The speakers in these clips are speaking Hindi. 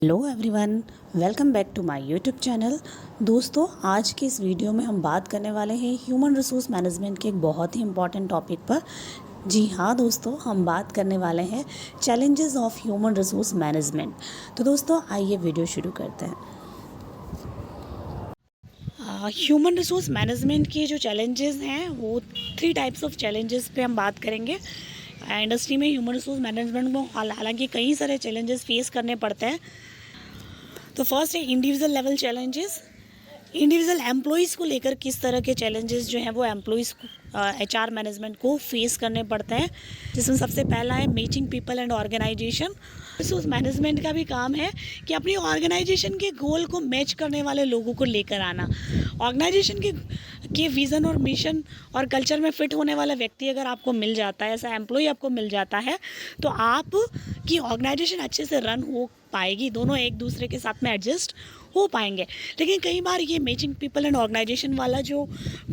Hello everyone, welcome back to my YouTube channel. दोस्तों, आज के इस वीडियो में हम बात करने वाले हैं ह्यूमन रिसोर्स मैनेजमेंट के एक बहुत ही इम्पॉर्टेंट टॉपिक पर। जी हाँ दोस्तों, हम बात करने वाले हैं challenges of human resource management. तो दोस्तों, आइए वीडियो शुरू करते हैं। ह्यूमन रिसोर्स मैनेजमेंट के जो चैलेंजेस हैं वो 3 टाइप्स ऑफ चैलेंजेस पे हम बात करेंगे। इंडस्ट्री में ह्यूमन रिसोर्स मैनेजमेंट को हालांकि कई सारे चैलेंजेस फेस करने पड़ते हैं। तो फर्स्ट है individual level challenges. Individual employees को लेकर किस तरह के चैलेंजेस जो हैं वो एम्प्लॉयज़ एचआर मैनेजमेंट को फेस करने पड़ते हैं, जिसमें सबसे पहला है matching people and organisation. Resource management का भी काम है कि अपनी ऑर्गेनाइजेशन के गोल को मैच करने वाले लोगों को लेकर आना। ऑर्गेनाइजेशन के विज़न और मिशन और कल्चर में फिट होने वाला व्यक्ति अगर आपको मिल जाता है, ऐसा एम्प्लॉय आपको मिल जाता है, तो आप की ऑर्गेनाइजेशन अच्छे से रन हो पाएगी। दोनों एक दूसरे के साथ में एडजस्ट हो पाएंगे। लेकिन कई बार ये मैचिंग पीपल एंड ऑर्गेनाइजेशन वाला जो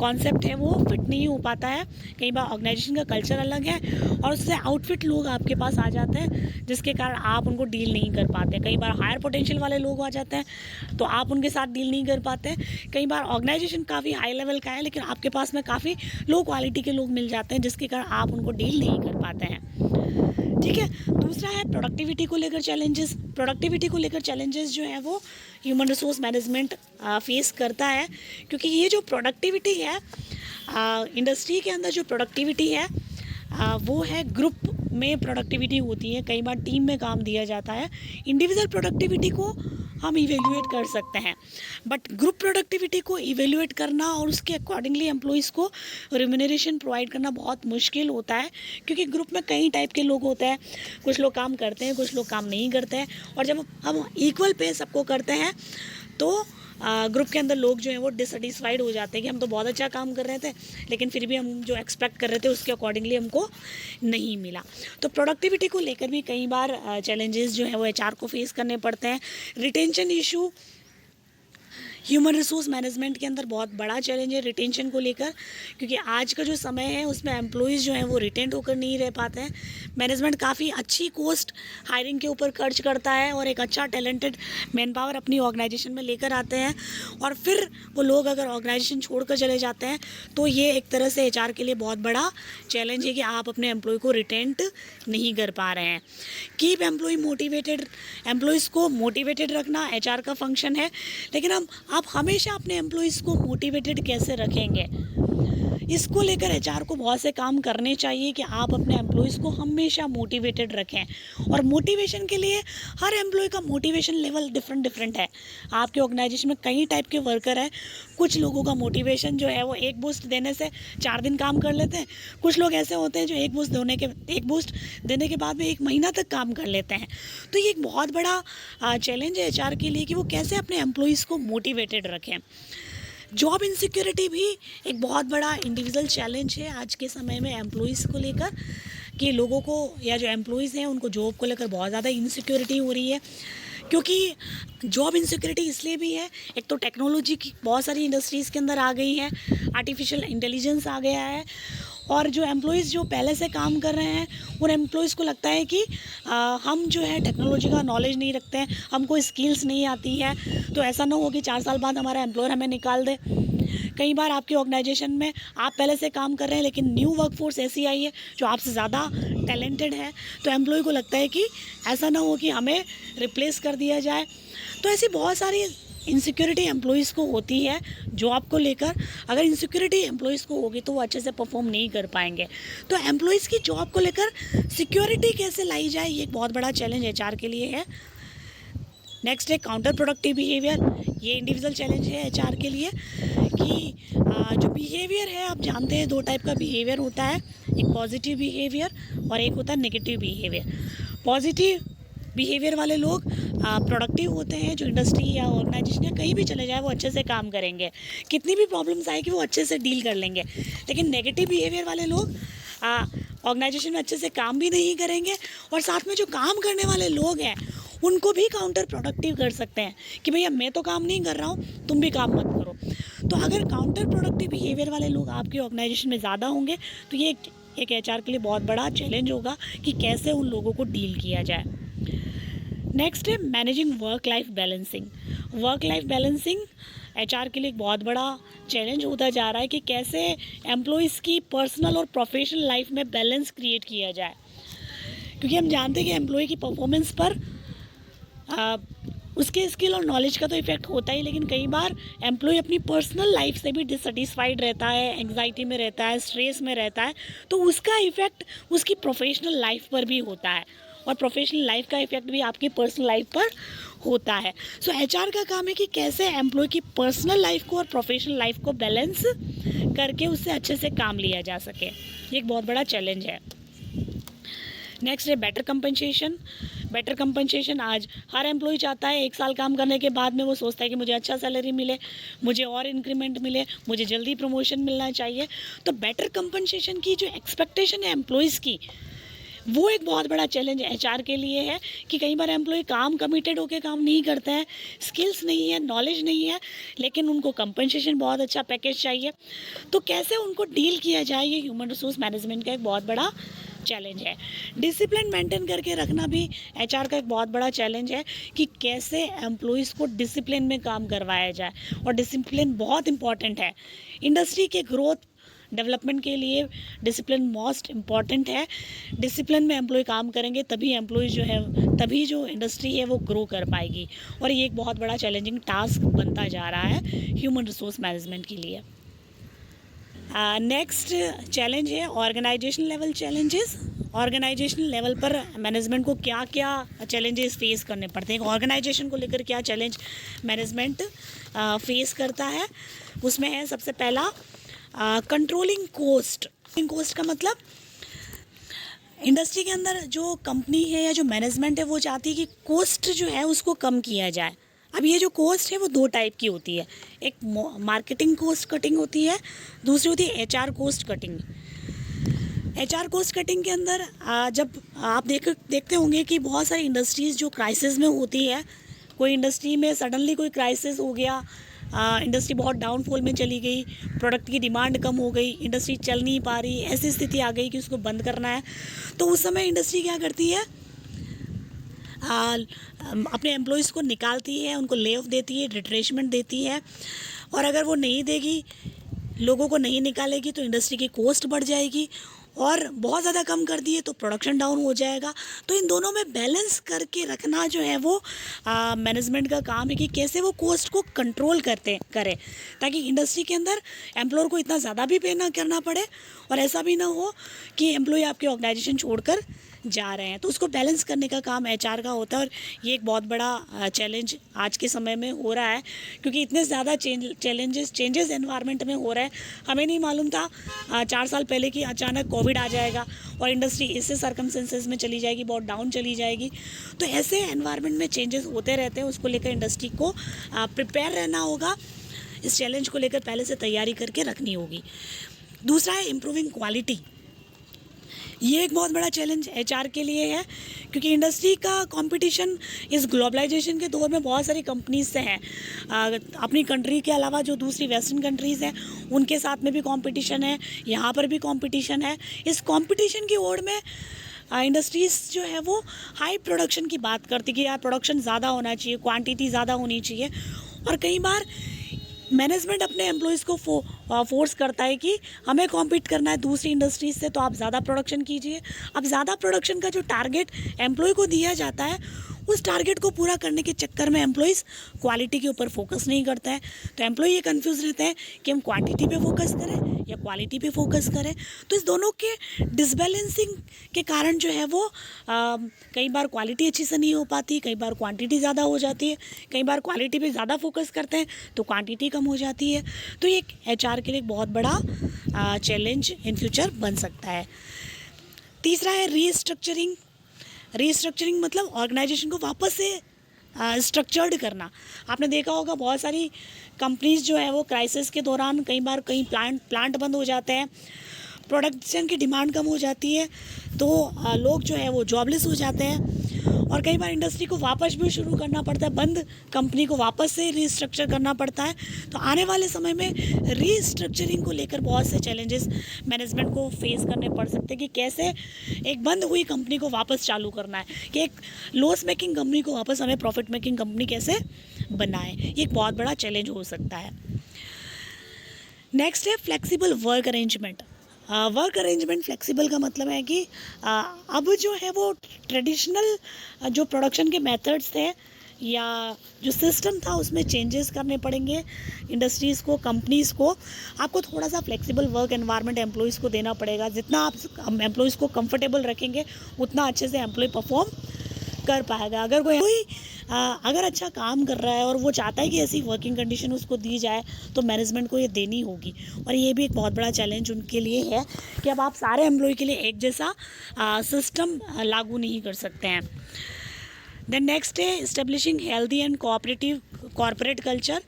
कॉन्सेप्ट है वो फिट नहीं हो पाता है। कई बार ऑर्गेनाइजेशन का कल्चर अलग है और उससे आउटफिट लोग आपके पास आ जाते हैं, जिसके कारण आप उनको डील नहीं कर पाते। कई बार हायर पोटेंशियल वाले लोग आ जाते हैं तो आप उनके साथ डील नहीं कर पाते। कई बार ऑर्गेनाइजेशन काफ़ी हाई लेवल का है लेकिन आपके पास में काफ़ी लो क्वालिटी के लोग मिल जाते हैं, जिसके कारण आप उनको डील नहीं कर पाते हैं। ठीक है। दूसरा है प्रोडक्टिविटी को लेकर चैलेंजेस। प्रोडक्टिविटी को लेकर चैलेंजेस जो है वो ह्यूमन रिसोर्स मैनेजमेंट फेस करता है, क्योंकि ये जो प्रोडक्टिविटी है इंडस्ट्री के अंदर जो प्रोडक्टिविटी है वो है ग्रुप में प्रोडक्टिविटी होती है। कई बार टीम में काम दिया जाता है। इंडिविजुअल प्रोडक्टिविटी को हम इवेल्युएट कर सकते हैं, बट ग्रुप प्रोडक्टिविटी को इवेल्युएट करना और उसके अकॉर्डिंगली एम्प्लॉयज़ को रिम्यूनरेशन प्रोवाइड करना बहुत मुश्किल होता है, क्योंकि ग्रुप में कई टाइप के लोग होते हैं। कुछ लोग काम करते हैं, कुछ लोग काम नहीं करते हैं, और जब हम इक्वल पे सबको करते हैं तो ग्रुप के अंदर लोग जो हैं वो डिससेटिस्फाइड हो जाते हैं कि हम तो बहुत अच्छा काम कर रहे थे लेकिन फिर भी हम जो एक्सपेक्ट कर रहे थे उसके अकॉर्डिंगली हमको नहीं मिला। तो प्रोडक्टिविटी को लेकर भी कई बार चैलेंजेस जो हैं वो एचआर को फेस करने पड़ते हैं। Retention issue human resource management के अंदर बहुत बड़ा चैलेंज है रिटेंशन को लेकर, क्योंकि आज का जो समय है उसमें एम्प्लॉयज़ जो हैं वो रिटेंट होकर नहीं रह पाते हैं। मैनेजमेंट काफ़ी अच्छी कॉस्ट हायरिंग के ऊपर खर्च करता है और एक अच्छा टैलेंटेड मैन पावर अपनी ऑर्गेनाइजेशन में लेकर आते हैं, और फिर वो लोग अगर ऑर्गेनाइजेशन छोड़कर चले जाते हैं तो ये एक तरह से एचआर के लिए बहुत बड़ा चैलेंज है कि आप अपने एम्प्लॉय को रिटेंट नहीं कर पा रहे हैं। Keep employee motivated. एम्प्लॉयज़ को मोटिवेटेड रखना एचआर का फंक्शन है, लेकिन आप हमेशा अपने एम्प्लॉयज़ को मोटिवेटेड कैसे रखेंगे, इसको लेकर एचआर को बहुत से काम करने चाहिए कि आप अपने एम्प्लॉयज़ को हमेशा मोटिवेटेड रखें। और मोटिवेशन के लिए हर एम्प्लॉय का मोटिवेशन लेवल डिफरेंट है। आपके ऑर्गेनाइजेशन में कई टाइप के वर्कर हैं। कुछ लोगों का मोटिवेशन जो है वो एक बूस्ट देने से 4 दिन काम कर लेते हैं। कुछ लोग ऐसे होते हैं जो एक बूस्ट देने के बाद में 1 महीना तक काम कर लेते हैं। तो ये एक बहुत बड़ा चैलेंज है एचआर के लिए कि वो कैसे अपने एम्प्लॉयज़ को मोटिवेटेड रखें। जॉब इनसिक्योरिटी भी एक बहुत बड़ा इंडिविजुअल चैलेंज है आज के समय में एम्प्लॉयज़ को लेकर, कि लोगों को या जो एम्प्लॉयज़ हैं उनको जॉब को लेकर बहुत ज़्यादा इनसिक्योरिटी हो रही है। क्योंकि जॉब इनसिक्योरिटी इसलिए भी है, एक तो टेक्नोलॉजी की बहुत सारी इंडस्ट्रीज़ के अंदर आ गई है, आर्टिफिशियल इंटेलिजेंस आ गया है, और जो एम्प्लॉयज़ जो पहले से काम कर रहे हैं उन एम्प्लॉयज़ को लगता है कि हम जो है टेक्नोलॉजी का नॉलेज नहीं रखते हैं, हमको स्किल्स नहीं आती है, तो ऐसा ना हो कि 4 साल बाद हमारा एम्प्लॉयर हमें निकाल दे। कई बार आपके ऑर्गेनाइजेशन में आप पहले से काम कर रहे हैं लेकिन न्यू वर्कफोर्स ऐसी आई है जो आपसे ज़्यादा टैलेंटेड है, तो एम्प्लॉय को लगता है कि ऐसा ना हो कि हमें रिप्लेस कर दिया जाए। तो ऐसी बहुत सारी इनसिक्योरिटी एम्प्लॉयज़ को होती है जॉब को लेकर। अगर इनसिक्योरिटी एम्प्लॉयज़ को होगी तो वो अच्छे से परफॉर्म नहीं कर पाएंगे। तो एम्प्लॉयज़ की जॉब को लेकर सिक्योरिटी कैसे लाई जाए, ये एक बहुत बड़ा चैलेंज एचआर के लिए है। नेक्स्ट है काउंटर प्रोडक्टिव बिहेवियर। ये इंडिविजुअल चैलेंज है एचआर के लिए कि जो बिहेवियर है, आप जानते हैं 2 टाइप का बिहेवियर होता है, एक पॉजिटिव बिहेवियर और एक होता है नेगेटिव बिहेवियर। पॉजिटिव बिहेवियर वाले लोग प्रोडक्टिव होते हैं, जो इंडस्ट्री या ऑर्गेनाइजेशन या कहीं भी चले जाए वो अच्छे से काम करेंगे, कितनी भी प्रॉब्लम्स आएगी वो अच्छे से डील कर लेंगे। लेकिन नेगेटिव बिहेवियर वाले लोग ऑर्गेनाइजेशन में अच्छे से काम भी नहीं करेंगे, और साथ में जो काम करने वाले लोग हैं उनको भी काउंटर प्रोडक्टिव कर सकते हैं कि भैया मैं तो काम नहीं कर रहा हूँ, तुम भी काम मत करो। तो अगर काउंटर प्रोडक्टिव बिहेवियर वाले लोग आपके ऑर्गेनाइजेशन में ज़्यादा होंगे तो ये एक एचआर के लिए बहुत बड़ा चैलेंज होगा कि कैसे उन लोगों को डील किया जाए। नेक्स्ट है managing work life balancing. Work life balancing HR के लिए एक बहुत बड़ा चैलेंज होता जा रहा है कि कैसे एम्प्लॉयज़ की पर्सनल और प्रोफेशनल लाइफ में बैलेंस क्रिएट किया जाए, क्योंकि हम जानते हैं कि एम्प्लॉय की परफॉर्मेंस पर उसके स्किल और नॉलेज का तो इफेक्ट होता ही, लेकिन कई बार एम्प्लॉय अपनी पर्सनल लाइफ से भी डिससेटिस्फाइड रहता है, एंग्जाइटी में रहता है, स्ट्रेस में रहता है, तो उसका इफेक्ट उसकी प्रोफेशनल लाइफ पर भी होता है और प्रोफेशनल लाइफ का इफेक्ट भी आपकी पर्सनल लाइफ पर होता है। सो एचआर का काम है कि कैसे एम्प्लॉय की पर्सनल लाइफ को और प्रोफेशनल लाइफ को बैलेंस करके उससे अच्छे से काम लिया जा सके। ये एक बहुत बड़ा चैलेंज है। नेक्स्ट है बेटर कंपनसेशन। बेटर कंपनसेशन आज हर एम्प्लॉय चाहता है 1 साल काम करने के बाद में वो सोचता है कि मुझे अच्छा सैलरी मिले, मुझे और इंक्रीमेंट मिले, मुझे जल्दी प्रमोशन मिलना चाहिए। तो बेटर कंपनसेशन की जो एक्सपेक्टेशन है एम्प्लॉयज़ की, वो एक बहुत बड़ा चैलेंज एचआर के लिए है कि कई बार एम्प्लॉय काम कमिटेड होकर काम नहीं करते हैं, स्किल्स नहीं है, नॉलेज नहीं है, लेकिन उनको कंपनसेशन बहुत अच्छा पैकेज चाहिए। तो कैसे उनको डील किया जाए, ये ह्यूमन रिसोर्स मैनेजमेंट का एक बहुत बड़ा चैलेंज है। डिसिप्लिन मेंटेन करके रखना भी एचआर का एक बहुत बड़ा चैलेंज है कि कैसे एम्प्लॉयज़ को डिसिप्लिन में काम करवाया जाए, और डिसिप्लिन बहुत इंपॉर्टेंट है इंडस्ट्री के ग्रोथ डेवलपमेंट के लिए। डिसिप्लिन मोस्ट इम्पॉर्टेंट है। डिसिप्लिन में एम्प्लॉय काम करेंगे तभी एम्प्लॉय जो है, तभी जो इंडस्ट्री है वो ग्रो कर पाएगी, और ये एक बहुत बड़ा चैलेंजिंग टास्क बनता जा रहा है ह्यूमन रिसोर्स मैनेजमेंट के लिए। नेक्स्ट चैलेंज है organisation level challenges. Organisation level पर मैनेजमेंट को क्या क्या चैलेंजेस फेस करने पड़ते हैं, ऑर्गेनाइजेशन को लेकर क्या चैलेंज मैनेजमेंट फेस करता है, उसमें है सबसे पहला कंट्रोलिंग कोस्ट। कोस्ट का मतलब इंडस्ट्री के अंदर जो कंपनी है या जो मैनेजमेंट है वो चाहती है कि कोस्ट जो है उसको कम किया जाए। अब ये जो कोस्ट है वो 2 टाइप की होती है, एक मार्केटिंग कोस्ट कटिंग होती है, दूसरी होती है HR cost cutting. HR cost cutting के अंदर जब आप देखते होंगे कि बहुत सारी इंडस्ट्रीज़ जो क्राइसिस में होती है, कोई इंडस्ट्री में सडनली कोई क्राइसिस हो गया, इंडस्ट्री बहुत डाउनफॉल में चली गई, प्रोडक्ट की डिमांड कम हो गई, इंडस्ट्री चल नहीं पा रही, ऐसी स्थिति आ गई कि उसको बंद करना है, तो उस समय इंडस्ट्री क्या करती है, अपने एम्प्लॉयज़ को निकालती है, उनको ले ऑफ देती है, रिट्रेसमेंट देती है, और अगर वो नहीं देगी, लोगों को नहीं निकालेगी तो इंडस्ट्री की कॉस्ट बढ़ जाएगी, और बहुत ज़्यादा कम कर दिए तो प्रोडक्शन डाउन हो जाएगा। तो इन दोनों में बैलेंस करके रखना जो है वो मैनेजमेंट का काम है कि कैसे वो कॉस्ट को कंट्रोल करें ताकि इंडस्ट्री के अंदर एम्प्लॉयर को इतना ज़्यादा भी पे ना करना पड़े और ऐसा भी ना हो कि एम्प्लॉय आपके ऑर्गेनाइजेशन छोड़कर जा रहे हैं। तो उसको बैलेंस करने का काम एचआर का होता है, और ये एक बहुत बड़ा चैलेंज आज के समय में हो रहा है, क्योंकि इतने ज़्यादा चेंजेस एनवायरनमेंट में हो रहे हैं। हमें नहीं मालूम था 4 साल पहले कि अचानक कोविड आ जाएगा और इंडस्ट्री इससे सर्कमस्टेंसेस में चली जाएगी, बहुत डाउन चली जाएगी। तो ऐसे एनवायरनमेंट में चेंजेस होते रहते हैं, उसको लेकर इंडस्ट्री को प्रिपेयर रहना होगा, इस चैलेंज को लेकर पहले से तैयारी करके रखनी होगी। दूसरा है इम्प्रूविंग क्वालिटी। ये एक बहुत बड़ा चैलेंज एचआर के लिए है, क्योंकि इंडस्ट्री का कंपटीशन इस ग्लोबलाइजेशन के दौर में बहुत सारी कंपनीज से हैं। अपनी कंट्री के अलावा जो दूसरी वेस्टर्न कंट्रीज़ हैं उनके साथ में भी कंपटीशन है, यहाँ पर भी कंपटीशन है। इस कंपटीशन की ओर में इंडस्ट्रीज़ जो है वो हाई प्रोडक्शन की बात करती कि यार प्रोडक्शन ज़्यादा होना चाहिए, क्वांटिटी ज़्यादा होनी चाहिए, और कई बार मैनेजमेंट अपने एम्प्लॉयज़ को फोर्स करता है कि हमें कॉम्पीट करना है दूसरी इंडस्ट्रीज से, तो आप ज़्यादा प्रोडक्शन कीजिए। अब ज़्यादा प्रोडक्शन का जो टारगेट एम्प्लॉय को दिया जाता है, उस टारगेट को पूरा करने के चक्कर में एम्प्लॉयज़ क्वालिटी के ऊपर फोकस नहीं करता है, तो एम्प्लॉय ये कंफ्यूज रहते हैं कि हम क्वांटिटी पे फोकस करें या क्वालिटी पे फोकस करें। तो इस दोनों के डिसबैलेंसिंग के कारण जो है वो कई बार क्वालिटी अच्छी से नहीं हो पाती, कई बार क्वांटिटी ज़्यादा हो जाती है, कई बार क्वालिटी पे ज़्यादा फोकस करते हैं तो क्वांटिटी कम हो जाती है। तो ये एचआर के लिए एक बहुत बड़ा चैलेंज इन फ्यूचर बन सकता है। तीसरा है रीस्ट्रक्चरिंग। रीस्ट्रक्चरिंग मतलब ऑर्गेनाइजेशन को वापस से स्ट्रक्चर्ड करना। आपने देखा होगा बहुत सारी कंपनीज जो है वो क्राइसिस के दौरान कई बार कहीं प्लांट बंद हो जाते हैं, प्रोडक्शन की डिमांड कम हो जाती है तो लोग जो है वो जॉबलेस हो जाते हैं और कई बार इंडस्ट्री को वापस भी शुरू करना पड़ता है, बंद कंपनी को वापस से रीस्ट्रक्चर करना पड़ता है। तो आने वाले समय में रीस्ट्रक्चरिंग को लेकर बहुत से चैलेंजेस मैनेजमेंट को फेस करने पड़ सकते हैं कि कैसे एक बंद हुई कंपनी को वापस चालू करना है, कि एक लॉस मेकिंग कंपनी को वापस हमें प्रॉफिट मेकिंग कंपनी कैसे बनाएं। ये एक बहुत बड़ा चैलेंज हो सकता है। नेक्स्ट है flexible work arrangement. Work arrangement flexible का मतलब है कि अब जो है वो ट्रेडिशनल जो प्रोडक्शन के मेथड्स थे या जो सिस्टम था उसमें चेंजेस करने पड़ेंगे इंडस्ट्रीज़ को, कंपनीज़ को। आपको थोड़ा सा फ्लेक्सिबल वर्क एनवायरनमेंट एम्प्लॉयज़ को देना पड़ेगा। जितना आप एम्प्लॉयज़ को कंफर्टेबल रखेंगे उतना अच्छे से एम्प्लॉय परफॉर्म कर पाएगा। अगर कोई अगर अच्छा काम कर रहा है और वो चाहता है कि ऐसी वर्किंग कंडीशन उसको दी जाए तो मैनेजमेंट को ये देनी होगी। और ये भी एक बहुत बड़ा चैलेंज उनके लिए है कि अब आप सारे एम्प्लॉय के लिए एक जैसा सिस्टम लागू नहीं कर सकते हैं। देन नेक्स्ट है establishing healthy and cooperative corporate culture.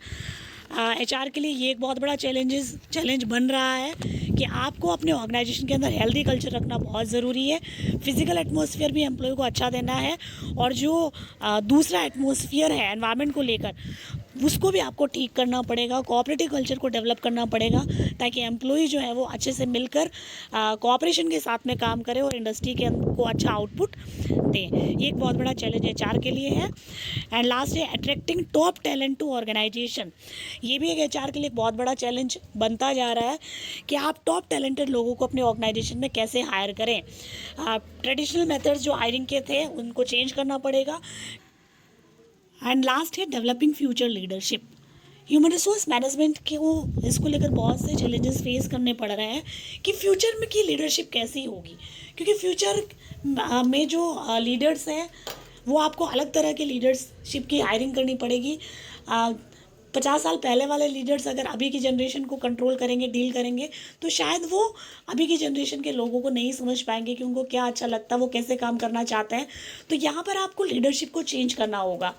HR के लिए ये एक बहुत बड़ा चैलेंज बन रहा है कि आपको अपने ऑर्गेनाइजेशन के अंदर हेल्दी कल्चर रखना बहुत ज़रूरी है। फिजिकल एटमॉस्फेयर भी एम्प्लॉय को अच्छा देना है और जो दूसरा एटमॉस्फेयर है एनवायरनमेंट को लेकर उसको भी आपको ठीक करना पड़ेगा। कोऑपरेटिव कल्चर को डेवलप करना पड़ेगा ताकि एम्प्लॉय जो है वो अच्छे से मिलकर कोऑपरेशन के साथ में काम करे और इंडस्ट्री के को अच्छा आउटपुट दे। ये एक बहुत बड़ा चैलेंज एचआर के लिए है। एंड लास्ट है attracting top talent to organisation. ये भी एक एचआर के लिए बहुत बड़ा चैलेंज बनता जा रहा है कि आप टॉप टैलेंटेड लोगों को अपने ऑर्गेनाइजेशन में कैसे हायर करें। ट्रेडिशनल मेथड्स जो हायरिंग के थे उनको चेंज करना पड़ेगा। एंड लास्ट है developing future leadership. Human resource management के वो इसको लेकर बहुत से चैलेंजेस फेस करने पड़ रहे हैं कि फ्यूचर में की लीडरशिप कैसी होगी, क्योंकि फ्यूचर में जो लीडर्स हैं वो आपको अलग तरह के लीडरशिप की हायरिंग करनी पड़ेगी। 50 साल पहले वाले लीडर्स अगर अभी की जनरेशन को कंट्रोल करेंगे, डील करेंगे, तो शायद वो अभी की जनरेशन के लोगों को नहीं समझ पाएंगे कि उनको क्या अच्छा लगता है, वो कैसे काम करना चाहते हैं। तो यहाँ पर आपको लीडरशिप को चेंज करना होगा।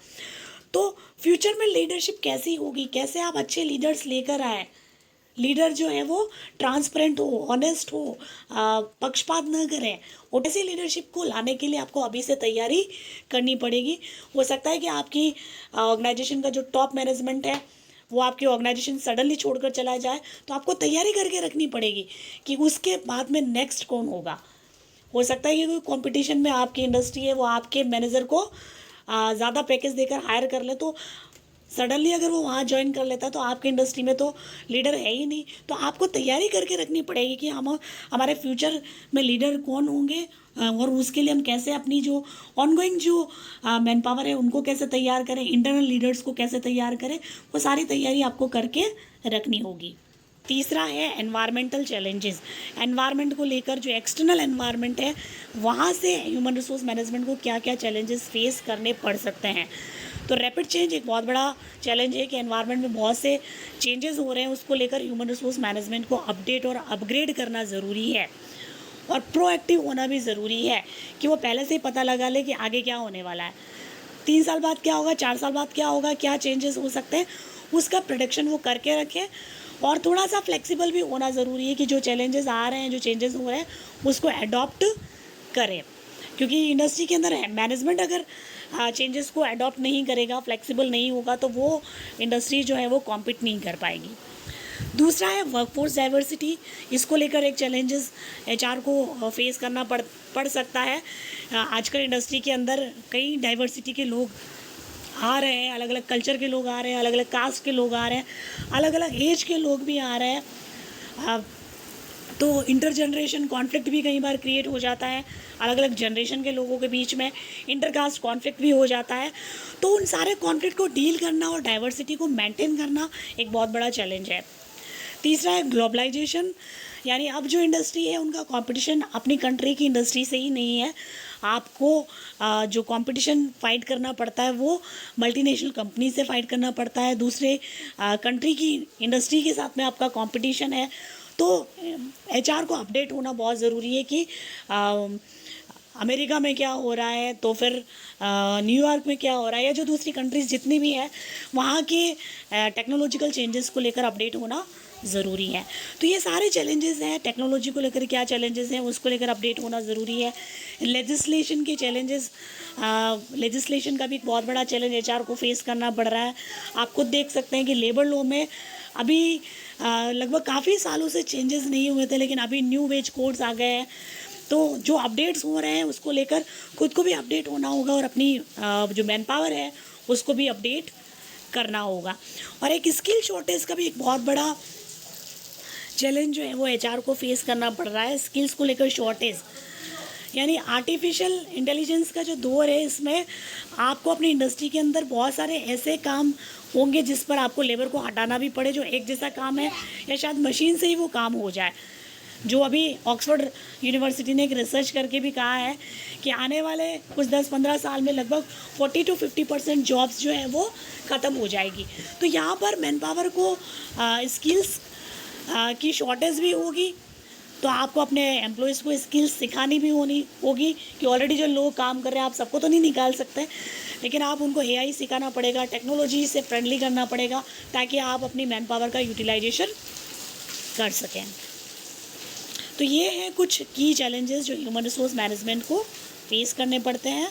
तो फ्यूचर में लीडरशिप कैसी होगी, कैसे आप अच्छे लीडर्स लेकर आए, लीडर जो है वो ट्रांसपेरेंट हो, ऑनेस्ट हो, पक्षपात न करें। और ऐसी लीडरशिप को लाने के लिए आपको अभी से तैयारी करनी पड़ेगी। हो सकता है कि आपकी ऑर्गेनाइजेशन का जो टॉप मैनेजमेंट है वो आपकी ऑर्गेनाइजेशन सडनली छोड़कर चला जाए, तो आपको तैयारी करके रखनी पड़ेगी कि उसके बाद में नेक्स्ट कौन होगा। हो सकता है कि कोई कंपटीशन में आपकी इंडस्ट्री है वो आपके मैनेजर को ज़्यादा पैकेज देकर हायर कर ले, तो सडनली अगर वो वहाँ ज्वाइन कर लेता है तो आपकी इंडस्ट्री में तो लीडर है ही नहीं। तो आपको तैयारी करके रखनी पड़ेगी कि हम हमारे फ्यूचर में लीडर कौन होंगे और उसके लिए हम कैसे अपनी जो ऑनगोइंग जो मैन पावर है उनको कैसे तैयार करें, इंटरनल लीडर्स को कैसे तैयार करें, वो सारी तैयारी आपको करके रखनी होगी। तीसरा है एनवायरमेंटल चैलेंजेस। एनवायरनमेंट को लेकर जो एक्सटर्नल एनवायरनमेंट है वहाँ से ह्यूमन रिसोर्स मैनेजमेंट को क्या क्या चैलेंजेस फेस करने पड़ सकते हैं। तो रैपिड चेंज एक बहुत बड़ा चैलेंज है कि एनवायरनमेंट में बहुत से चेंजेस हो रहे हैं, उसको लेकर ह्यूमन रिसोर्स मैनेजमेंट को अपडेट और अपग्रेड करना ज़रूरी है। और प्रोएक्टिव होना भी ज़रूरी है कि वो पहले से ही पता लगा ले कि आगे क्या होने वाला है, 3 साल बाद क्या होगा, 4 साल बाद क्या होगा, क्या चेंजेस हो सकते हैं, उसका प्रोडिक्शन वो करके रखें। और थोड़ा सा फ्लेक्सिबल भी होना ज़रूरी है कि जो चैलेंजेस आ रहे हैं, जो चेंजेस हो रहे हैं उसको अडॉप्ट करें। क्योंकि इंडस्ट्री के अंदर मैनेजमेंट अगर चेंजेस को अडॉप्ट नहीं करेगा, फ्लेक्सिबल नहीं होगा, तो वो इंडस्ट्री जो है वो कॉम्पीट नहीं कर पाएगी। दूसरा है वर्कफोर्स डाइवर्सिटी। इसको लेकर एक चैलेंजेस एचआर को फेस करना पड़ सकता है। आजकल इंडस्ट्री के अंदर कई डाइवर्सिटी के लोग आ रहे हैं, अलग अलग कल्चर के लोग आ रहे हैं, अलग अलग कास्ट के लोग आ रहे हैं, अलग अलग एज के लोग भी आ रहे हैं। तो इंटर जनरेशन कॉन्फ्लिक्ट भी कई बार क्रिएट हो जाता है, अलग अलग जनरेशन के लोगों के बीच में इंटरकास्ट कॉन्फ्लिक्ट भी हो जाता है। तो उन सारे कॉन्फ्लिक्ट को डील करना और डाइवर्सिटी को मेंटेन करना एक बहुत बड़ा चैलेंज है। तीसरा है ग्लोबलाइजेशन, यानी अब जो इंडस्ट्री है उनका कंपटीशन अपनी कंट्री की इंडस्ट्री से ही नहीं है। आपको जो कंपटीशन फाइट करना पड़ता है वो मल्टीनेशनल कंपनी से फाइट करना पड़ता है, दूसरे कंट्री की इंडस्ट्री के साथ में आपका कंपटीशन है। तो एचआर को अपडेट होना बहुत ज़रूरी है कि अमेरिका में क्या हो रहा है, तो फिर न्यूयॉर्क में क्या हो रहा है, या जो दूसरी कंट्रीज़ जितनी भी हैं वहाँ के टेक्नोलॉजिकल चेंजेस को लेकर अपडेट होना ज़रूरी है। तो ये सारे चैलेंजेस हैं, टेक्नोलॉजी को लेकर क्या चैलेंजेस हैं उसको लेकर अपडेट होना ज़रूरी है। लेजिस्लेशन के चैलेंजेस, लेजिस्लेशन का भी एक बहुत बड़ा चैलेंज एचआर को फेस करना पड़ रहा है। आप खुद देख सकते हैं कि लेबर लॉ में अभी लगभग काफ़ी सालों से चेंजेस नहीं हुए थे, लेकिन अभी न्यू वेज कोड्स आ गए हैं। तो जो अपडेट्स हो रहे हैं उसको लेकर खुद को भी अपडेट होना होगा और अपनी जो मैन पावर है उसको भी अपडेट करना होगा। और एक स्किल शॉर्टेज का भी एक बहुत बड़ा चैलेंज जो है वो एचआर को फेस करना पड़ रहा है, स्किल्स को लेकर शॉर्टेज। यानी आर्टिफिशियल इंटेलिजेंस का जो दौर है, इसमें आपको अपनी इंडस्ट्री के अंदर बहुत सारे ऐसे काम होंगे जिस पर आपको लेबर को हटाना भी पड़े, जो एक जैसा काम है या शायद मशीन से ही वो काम हो जाए। जो अभी ऑक्सफोर्ड यूनिवर्सिटी ने एक रिसर्च करके भी कहा है कि आने वाले कुछ 10-15 साल में लगभग 40 to 50% जॉब्स जो है वो ख़त्म हो जाएगी। तो यहाँ पर मैन पावर को स्किल्स की शॉर्टेज भी होगी, तो आपको अपने एम्प्लॉयज़ को स्किल्स सिखानी भी होगी कि ऑलरेडी जो लोग काम कर रहे हैं आप सबको तो नहीं निकाल सकते, लेकिन आप उनको एआई सिखाना पड़ेगा, टेक्नोलॉजी से फ्रेंडली करना पड़ेगा ताकि आप अपनी मैन पावर का यूटिलाइजेशन कर सकें। तो ये हैं कुछ की चैलेंजेस जो ह्यूमन रिसोर्स मैनेजमेंट को फेस करने पड़ते हैं।